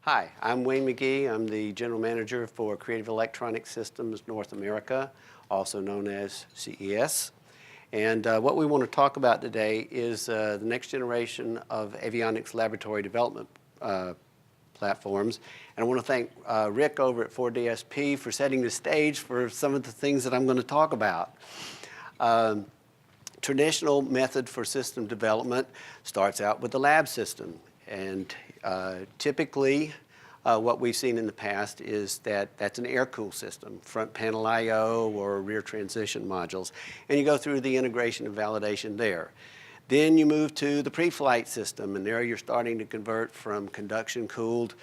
Hi, I'm Wayne McGee. I'm the General Manager for Creative Electronic Systems North America, also known as CES. And what we want to talk about today is the next generation of avionics laboratory development platforms. And I want to thank Rick over at 4DSP for setting the stage for some of the things that I'm going to talk about. Traditional method for system development starts out with the lab system. And typically, what we've seen in the past is that that's an AirCool system, front panel I/O or rear transition modules. And you go through the integration and validation there. Then you move to the pre-flight system, and there you're starting to convert from conduction-cooled,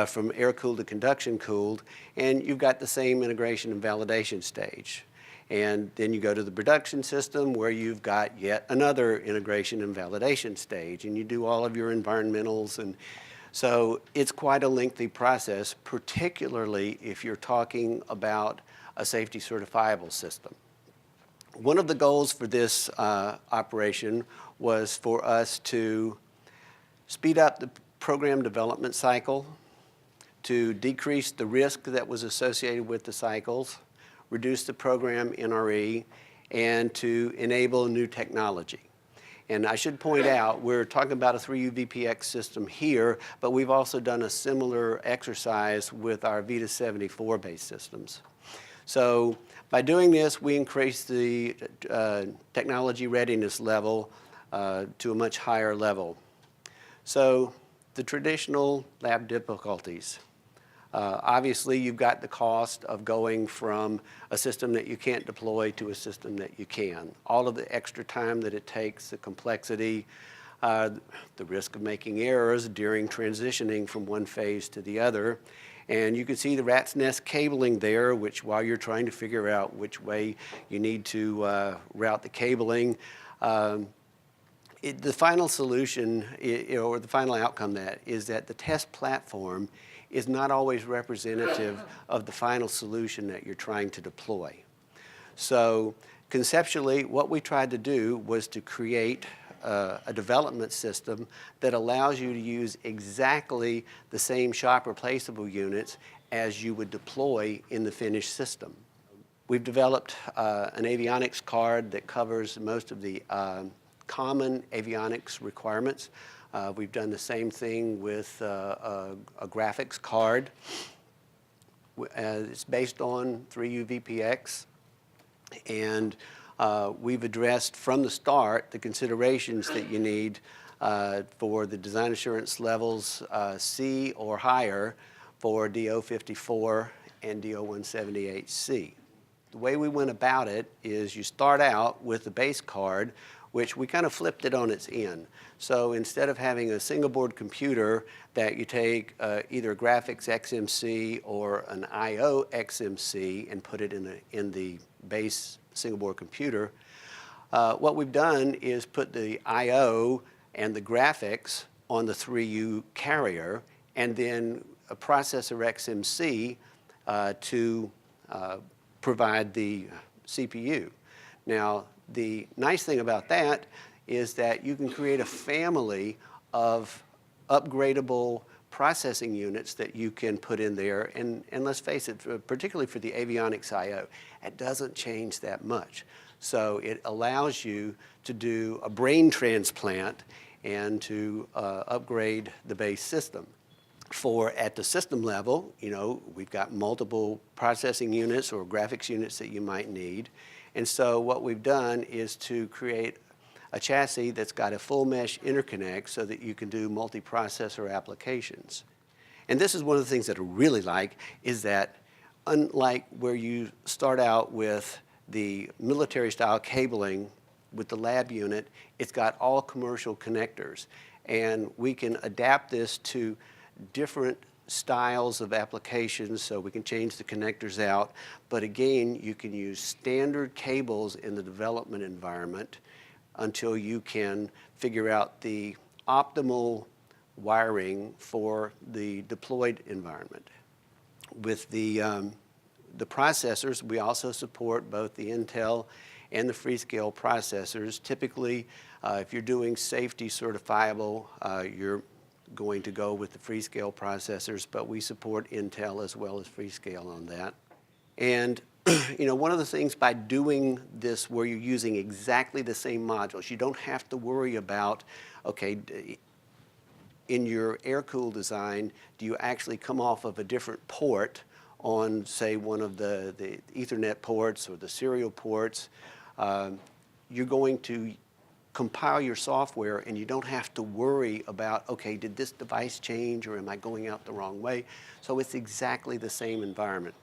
from air-cooled to conduction-cooled, and you've got the same integration and validation stage. And then you go to the production system where you've got yet another integration and validation stage, and you do all of your environmentals. And so it's quite a lengthy process, particularly if you're talking about a safety certifiable system. One of the goals for this operation was for us to speed up the program development cycle, to decrease the risk that was associated with the cycles, reduce the program NRE, and to enable new technology. And I should point out, we're talking about a 3U-VPX system here, but we've also done a similar exercise with our Vita 74-based systems. So by doing this, we increase the technology readiness level to a much higher level. So the traditional lab difficulties. Obviously, you've got the cost of going from a system that you can't deploy to a system that you can. All of the extra time that it takes, the complexity, the risk of making errors during transitioning from one phase to the other. And you can see the rat's nest cabling there, which while you're trying to figure out which way you need to route the cabling, the final solution, or the final outcome is that the test platform is not always representative of the final solution that you're trying to deploy. So conceptually, what we tried to do was to create a development system that allows you to use exactly the same shop replaceable units as you would deploy in the finished system. We've developed an avionics card that covers most of the common avionics requirements. We've done the same thing with a graphics card. It's based on 3U-VPX, and we've addressed from the start the considerations that you need for the design assurance levels C or higher for DO54 and DO178C. The way we went about it is you start out with the base card, which we kind of flipped it on its end. So instead of having a single board computer that you take either a graphics XMC or an I/O XMC and put it in the base single board computer, what we've done is put the I/O and the graphics on the 3U carrier, and then a processor XMC to provide the CPU. Now, the nice thing about that is that you can create a family of upgradable processing units that you can put in there. And let's face it, particularly for the avionics I/O, it doesn't change that much. So it allows you to do a brain transplant and to upgrade the base system. At the system level, we've got multiple processing units or graphics units that you might need. And so what we've done is to create a chassis that's got a full mesh interconnect so that you can do multiprocessor applications. And this is one of the things that I really like, is that unlike where you start out with the military style cabling with the lab unit, it's got all commercial connectors. And we can adapt this to different styles of applications, so we can change the connectors out. But again, you can use standard cables in the development environment until you can figure out the optimal wiring for the deployed environment. With the processors, we also support both the Intel and the Freescale processors. Typically, if you're doing safety certifiable, you're going to go with the Freescale processors, but we support Intel as well as Freescale on that. And one of the things by doing this where you're using exactly the same modules, you don't have to worry about, okay, in your AirCool design, do you actually come off of a different port on, say, one of the Ethernet ports or the serial ports? You're going to compile your software and you don't have to worry about, okay, did this device change or am I going out the wrong way? So it's exactly the same environment.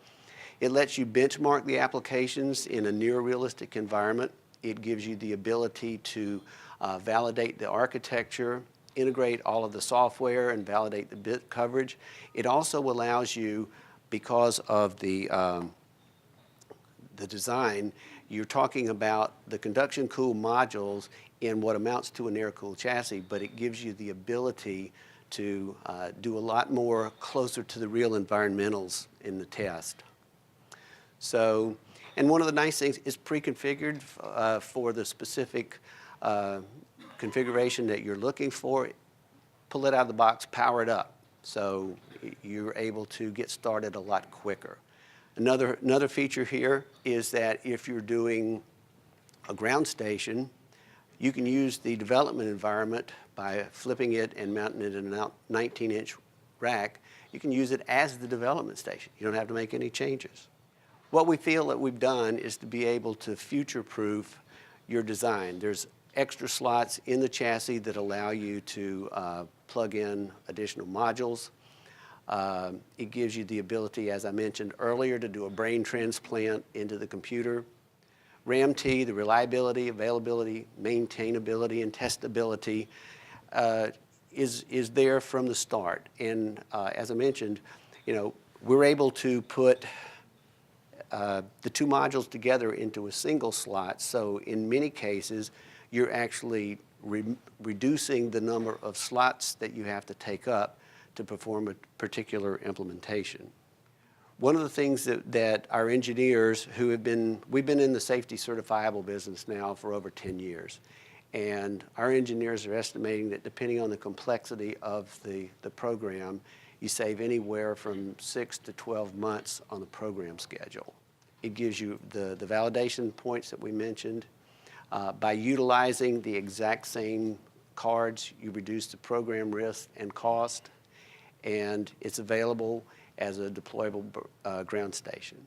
It lets you benchmark the applications in a near realistic environment. It gives you the ability to validate the architecture, integrate all of the software, and validate the bit coverage. It also allows you, because of the design, you're talking about the conduction cool modules in what amounts to an AirCool chassis, but it gives you the ability to do a lot more closer to the real environmentals in the test. So, and one of the nice things is pre-configured for the specific configuration that you're looking for. Pull it out of the box, power it up. So you're able to get started a lot quicker. Another feature here is that if you're doing a ground station, you can use the development environment by flipping it and mounting it in a 19-inch rack. You can use it as the development station. You don't have to make any changes. What we feel that we've done is to be able to future-proof your design. There's extra slots in the chassis that allow you to plug in additional modules. It gives you the ability, as I mentioned earlier, to do a brain transplant into the computer. RAM-T, the reliability, availability, maintainability, and testability is there from the start. And as I mentioned, we're able to put the two modules together into a single slot. So in many cases, you're actually reducing the number of slots that you have to take up to perform a particular implementation. One of the things that our engineers we've been in the safety certifiable business now for over 10 years. And our engineers are estimating that depending on the complexity of the program, you save anywhere from 6 to 12 months on the program schedule. It gives you the validation points that we mentioned. By utilizing the exact same cards, you reduce the program risk and cost, and it's available as a deployable ground station.